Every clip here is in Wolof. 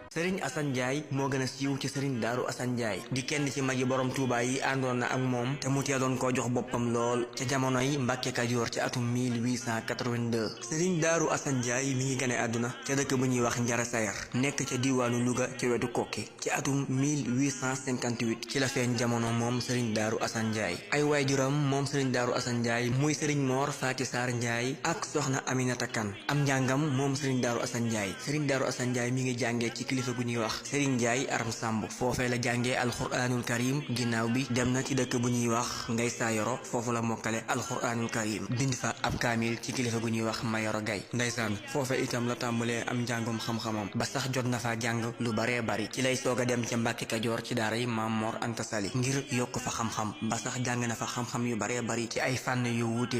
Serigne Assane Ndiaye moo gën a siiw ci Serigne Darou Assane Ndiaye di kenn ci magi borom Touba yi àndoon na ak moom te mu teeloon koo jox boppam lool ca jamonoy Mbàkke Kajoor ci atum 1882. Serigne Darou Assane Ndiaye mi ngi gane àdduna ca dëkk bu ñuy wax Njara Sayar nekk ca diwaanu Louga ca wetu Kokki ci atum 1858 ci la feeñ jamono moom Serigne Darou Assane Ndiaye. ay waajuram moom Serigne Darou Assane Ndiaye muy Serigne Mor Faati Saar Ndiaye ak soxna Aminata Kan. am njàngam moom Serigne Darou Assane Ndiaye Serigne Darou Assane Ndiaye mi ngi jàngee ci kilifa gu ñuy wax Serigne Ndiaye Aram Samb foofee la jàngee alxuraanul karim ginnaaw bi dem na ci dëkk bu ñuy wax Ngay Saayoro foofu la mokkale alxuraanul karim bind fa ab kaamil ci kilifa gu ñuy wax Mayoro Gay. ndeysaan foofee itam la tàmbalee am njàngum xam-xamam ba sax jot na fa jàng lu baree bari ci lay soog a dem ca Mbàkke Kajoor ci daara yi Maam Mor Anta Sali ngir yokk fa xam-xam ba sax jàng na fa xam-xam yu baree bari ci ay fànn yu wuute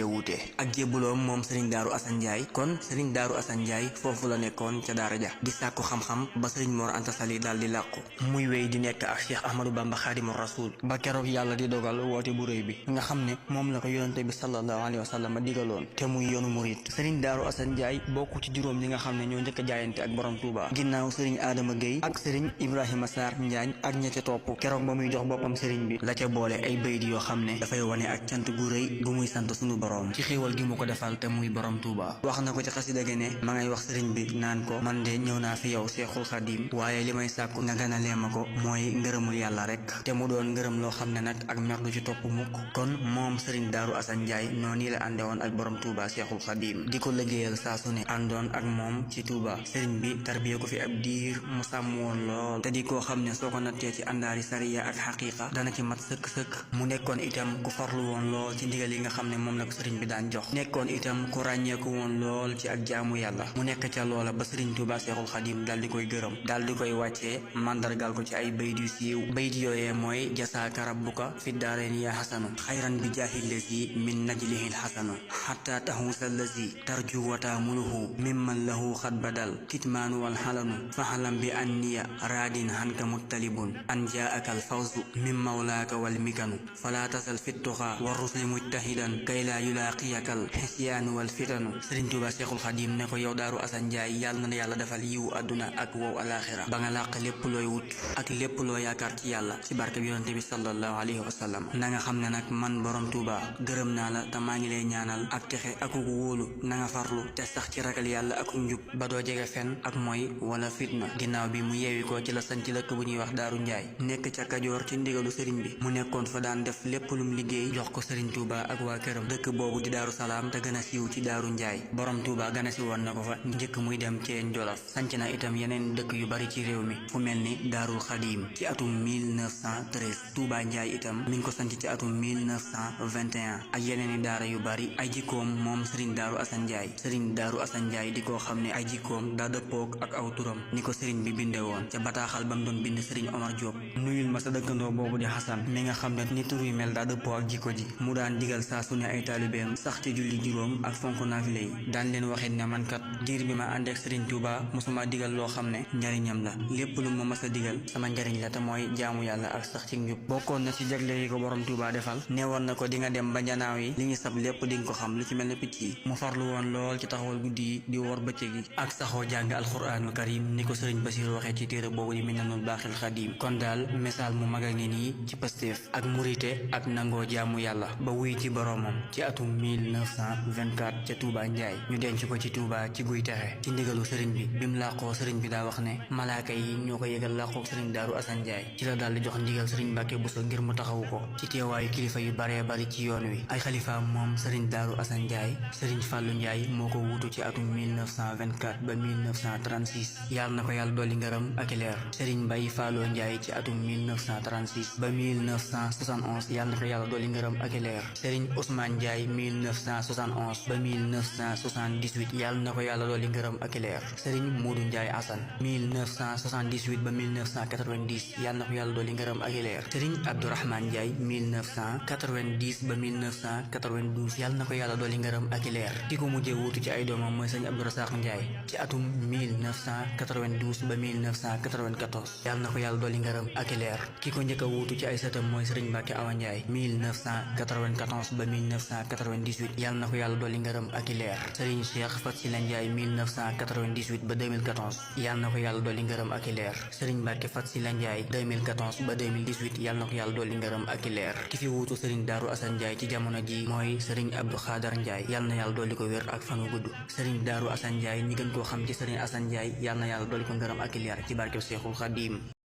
ak jébbuloom moom Serigne Darou Assane Ndiaye kon Serigne Darou Assane Ndiaye foofu la nekkoon ca daara ja di sàkku xam-xam ba Serigne Mor Anta Sali daal di làqu muy wéy di nekk ak Cheikh Ahmadou Bamba Xaadimu Rasuul ba keroog yàlla di dogal woote bu rëy bi nga xam ne moom la ko yonante bi sallallahu alayhi wa sallam digaloon te muy yoonu murit. Serigne Darou Assane Ndiaye bokk ci juróom ñi nga xam ne ñoo njëkk a jaayante ak borom Touba ginnaaw Serigne Adama Gueye ak Serigne Ibrahima Sarr Njaañ ak ña ca topp keroog ba muy jox boppam Serigne bi la ca boole ay bayit yoo xam ne dafay wane ak cant gu rëy gu muy sant sunu borom ci xéewal gi mu ko defal te muy borom Touba. wax na ko ci xasida gi ne ma ngay wax Serigne bi naan ko man de ñëw naa fi yow Seexul Xadim waaye li may sàkku nga ganalee ma ko mooy ngërëmul yàlla rek te mu doon ngërëm loo xam ne nag ak mer du ci topp mukk. kon moom Serigne Darou Assane Ndiaye noonu la ànde woon ak borom Touba Seexul Xadim di ko liggéeyal saa su ne àndoon ak moom ci Touba. Serigne bi tarbiye ko fi ab diir mu sàmm woon lool te di koo xam ne soo ko nattee ci àndaari sariya ak xaqiiqa dana ci mat sëkk-sëkk. mu nekkoon itam ku farlu woon lool ci ndigal yi nga xam ne moom la ko Serigne bi daan jox nekkoon itam ku ràññeeku woon lool ci ak jaamu yàlla mu nekk ca loola ba Serigne Touba Seexul Xadim daal di koy gërëm daal di koy wàccee mandargal ko ci ay bayit yu siiw bayit yooyee mooy jasaaka rabbuka fi daarayni yaa xasanu xayran bi jaahi lazi min najlihil xasanu xatta taxuusa lazi tarju wataamuluhu mimman lahu xat badal kitmaanu wal xalanu faxalam bi anniya raadin hanka muttalibun an jaaka al fawzu min mawlaaka wal mikanu fala tasal fittuxa wa rusli mujtahidan kay laa yulaaqiyakal xisyaanu wal fitanu. Serigne Touba Seexul Xadim ne ko yow Darou Assane Ndiaye yàlla na yàlla defal yiwu àdduna ak wow alaxira ba nga làq lépp looy wut ak lépp loo yaakaar ci yàlla ci barke bi yonante bi sallallahu alayhi wa sallam. na nga xam ne nag man borom Touba gërëm naa la te maa ngi lay ñaanal ak texe ak wóolu na nga farlu te sax ci ragal yàlla ak njub ba doo jege fen ak mooy wala fitna. ginnaaw bi mu yeewi ko ci la sañ ci dëkk bu ñuy wax Daaru Ndiaye nekk ca Kajoor ci ndigalu Serigne bi mu nekkoon fa daan def lépp lum liggéey jox ko Serigne Touba ak waa këram. dëkk boobu di Daaru Salaam te gën a siiw ci Daaru Ndiaye borom Touba gën a si woon na ko fa njëkk muy dem ci Jolof. sanc na itam yeneen dëkk yu bari ci réew mi fu mel ni Daarul Xadim ci atum 1913 Touba Ndiaye itam mi ngi ko sanc ci atum 1921 ak yeneen i daara yu bari. ay jikkoom moom Serigne Darou Assane Ndiaye Serigne Darou Assane Ndiaye di koo xam ne ay jikkoom daa dëppoog ak aw turam ni ko Serigne bi binde woon ca bataaxal ba mu doon bind Serigne Omar Diop nuyul ma sa dëkkandoo boobu di Xasan mi nga xam ne ni tur yu mel daa dëppoo ak jikko ji. mu daan digal saa su ne ay taalibeem sax ci julli juróom ak fonk naafile yi daan leen waxit ne man kat diir bi ma àndeek Serigne Touba mosuma digal loo xam ne njariñam la lépp lu ma mas a digal sama njariñ la te mooy jaamu yàlla ak sax ci njub. bokkoon na ci jagle yi ko borom Touba defal neewoon na ko di nga dem ba njanaaw yi li ñu sab lépp di nga ko xam lu ci mel ne picc yi. mu farlu woon lool ci taxawal guddi yi di wor bëccëg yi ak saxoo jàng alxuraanul karim ni ko Serigne Bassirou waxee ci téere boobu di Minanul Baaxil Xadim. kon daal misaal mu mag a ngi nii ci Pastef ak murite ak nangoo jaamu yàlla ba wuy ci boroomam ci atum 1924 ca Touba Ndiaye ñu denc ko ci Touba ci guy texe ci ndigalu Serigne bi. bi mu làqoo Serigne bi daa wax ne malaaka yi ñoo ko yëgal làqoo Serigne Darou Assane Ndiaye ci la daal di jox ndigal Serigne Mbacke Bousso ngir mu taxawu ko ci teewaayu kilifa yu baree bari ci yoon wi. ay xalifaam moom Serigne Darou Assane Ndiaye Serigne Fallou Ndiaye moo ko wuutu ci atum 1924 ba 1936 yàlla na ko yàlla dolli ngërëm ak leer. Serigne Mbaye Fallou Ndiaye ci atum 1936 ba 1971 yàlla na ko yàlla dolli ngërëm ak leer. Serigne Ousmane Ndiaye 1971 ba 1978 yàlla na ko yàlla dolli ngërëm ak leer. Serigne Modou Ndiaye Assane 1978 ba 1990 yàlla na ko yàlla dolli ngërëm ak leer. Serigne Abdourahmane Ndiaye 1990 ba 1992 yàlla na ko yàlla dolli ngërëm ak leer. ki ko mujjee wuutu ci ay doomam mooy Serigne Abdou Rassakh Ndiaye ci atum 1992 ba 1994 yàlla na ko yàlla dolli ngërëm ak leer. ki ko njëkk a wuutu ci ay sëtam mooy Serigne Mbacke Awa Ndiaye 1994 ba 1998 yàlla na ko yàlla dolli ngërëm ak leer. Serigne Cheikh Fatsila Ndiaye 1998 ba 2014 yàlla na ko yàlla yàlla dolli ngërëm ak i leer. Serigne Mbacke Fatsila Ndiaye 2014 ba 2018 yàlla na ko yàlla dolli ngërëm ak i leer. ki fi wuutu Serigne Darou Assane Ndiaye ci jamono ji mooy Serigne Abdou Khadar Ndiaye yàlla na yàlla dolli ko wér ak fan wu gudd. Serigne Darou Assane Ndiaye ñi gën koo xam ci Serigne Assane Ndiaye yàlla na yàlla dolli ko ngërëm ak i leer ci barkeb Seexul Xadiim.